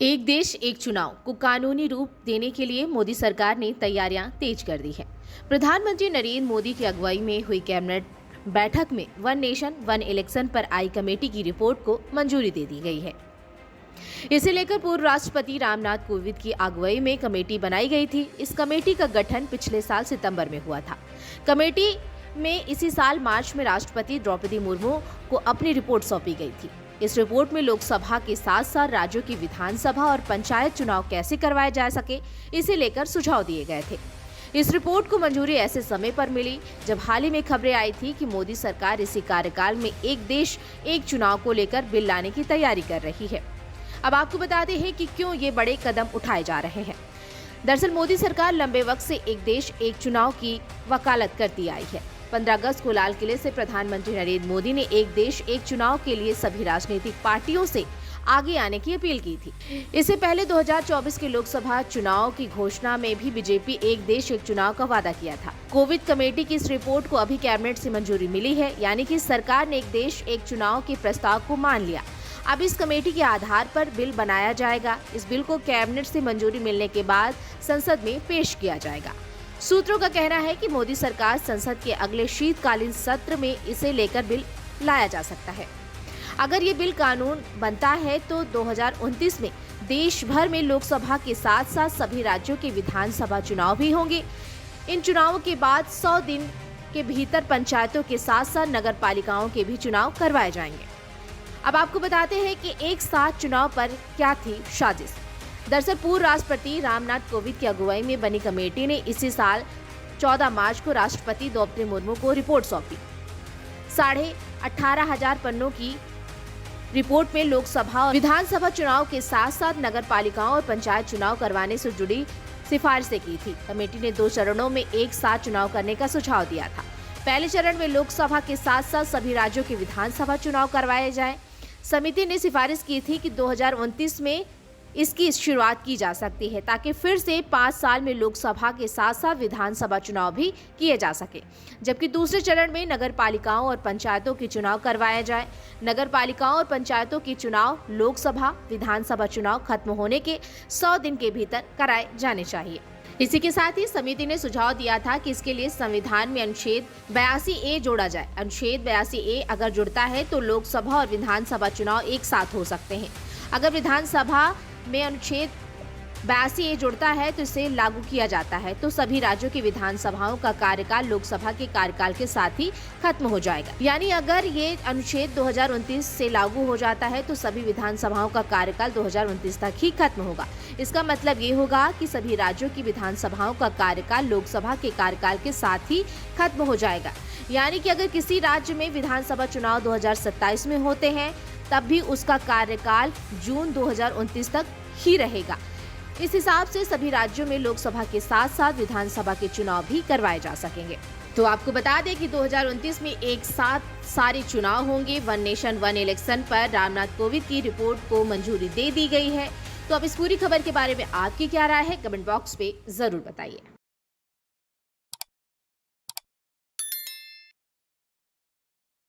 एक देश एक चुनाव को कानूनी रूप देने के लिए मोदी सरकार ने तैयारियां तेज कर दी है। प्रधानमंत्री नरेंद्र मोदी की अगुवाई में हुई कैबिनेट बैठक में वन नेशन वन इलेक्शन पर आई कमेटी की रिपोर्ट को मंजूरी दे दी गई है। इसे लेकर पूर्व राष्ट्रपति रामनाथ कोविंद की अगुवाई में कमेटी बनाई गई थी। इस कमेटी का गठन पिछले साल सितंबर में हुआ था। कमेटी में इसी साल मार्च में राष्ट्रपति द्रौपदी मुर्मू को अपनी रिपोर्ट सौंपी गई थी। इस रिपोर्ट में लोकसभा के साथ साथ राज्यों की विधानसभा और पंचायत चुनाव कैसे करवाए जा सके, इसे लेकर सुझाव दिए गए थे। इस रिपोर्ट को मंजूरी ऐसे समय पर मिली जब हाल ही में खबरें आई थी कि मोदी सरकार इसी कार्यकाल में एक देश एक चुनाव को लेकर बिल लाने की तैयारी कर रही है। अब आपको बताते हैं कि क्यों ये बड़े कदम उठाए जा रहे हैं। दरअसल मोदी सरकार लंबे वक्त से एक देश एक चुनाव की वकालत करती आई है। 15 अगस्त को लाल किले से प्रधानमंत्री नरेंद्र मोदी ने एक देश एक चुनाव के लिए सभी राजनीतिक पार्टियों से आगे आने की अपील की थी। इससे पहले 2024 के लोकसभा चुनाव की घोषणा में भी बीजेपी एक देश एक चुनाव का वादा किया था। कोविड कमेटी की इस रिपोर्ट को अभी कैबिनेट से मंजूरी मिली है, यानी कि सरकार ने एक देश एक चुनाव के प्रस्ताव को मान लिया। अब इस कमेटी के आधार पर बिल बनाया जाएगा। इस बिल को कैबिनेट से मंजूरी मिलने के बाद संसद में पेश किया जाएगा। सूत्रों का कहना है कि मोदी सरकार संसद के अगले शीतकालीन सत्र में इसे लेकर बिल लाया जा सकता है। अगर ये बिल कानून बनता है तो 2029 में देश भर में लोकसभा के साथ साथ सभी राज्यों के विधानसभा चुनाव भी होंगे। इन चुनावों के बाद 100 दिन के भीतर पंचायतों के साथ साथ नगर पालिकाओं के भी चुनाव करवाए जाएंगे। अब आपको बताते हैं कि एक साथ चुनाव पर क्या थी साजिश। दरअसल पूर्व राष्ट्रपति रामनाथ कोविंद की अगुवाई में बनी कमेटी ने इसी साल 14 मार्च को राष्ट्रपति द्रौपदी मुर्मू को रिपोर्ट सौंपी। 18,500 पन्नों की रिपोर्ट में लोकसभा और विधानसभा चुनाव के साथ साथ नगर पालिकाओं और पंचायत चुनाव करवाने से जुड़ी सिफारिशें की थी। कमेटी ने 2 चरणों में एक साथ चुनाव करने का सुझाव दिया था। पहले चरण में लोकसभा के साथ साथ सभी राज्यों के विधानसभा चुनाव करवाए जाएं। समिति ने सिफारिश की थी कि 2029 में इसकी शुरुआत की जा सकती है, ताकि फिर से 5 साल में लोकसभा के साथ साथ विधानसभा चुनाव भी किए जा सके। जबकि दूसरे चरण में नगर पालिकाओं और पंचायतों के चुनाव करवाए जाए। नगर पालिकाओं और पंचायतों के चुनाव लोकसभा विधानसभा चुनाव खत्म होने के 100 दिन के भीतर कराए जाने चाहिए। इसी के साथ ही समिति ने सुझाव दिया था कि इसके लिए संविधान में अनुच्छेद 82A जोड़ा जाए। अनुच्छेद 82A अगर जुड़ता है तो लोकसभा और विधानसभा चुनाव एक साथ हो सकते हैं। अगर विधानसभा में अनुच्छेद 82A जुड़ता है तो इसे लागू किया जाता है तो सभी राज्यों की विधानसभाओं का कार्यकाल लोकसभा के कार्यकाल के साथ ही खत्म हो जाएगा। यानी अगर ये अनुच्छेद 2029 से लागू हो जाता है तो सभी विधानसभाओं का कार्यकाल 2029 तक ही खत्म होगा। इसका मतलब ये होगा कि सभी राज्यों की विधानसभाओं का कार्यकाल लोकसभा के कार्यकाल के साथ ही खत्म हो जाएगा। यानी कि अगर किसी राज्य में विधानसभा चुनाव 2027 में होते हैं तब भी उसका कार्यकाल जून 2029 तक ही रहेगा। इस हिसाब से सभी राज्यों में लोकसभा के साथ साथ विधानसभा के चुनाव भी करवाए जा सकेंगे। तो आपको बता दें कि 2029 में एक साथ सारे चुनाव होंगे। वन नेशन वन इलेक्शन पर रामनाथ कोविंद की रिपोर्ट को मंजूरी दे दी गई है। तो अब इस पूरी खबर के बारे में आपकी क्या राय है, कमेंट बॉक्स पे जरूर बताइए।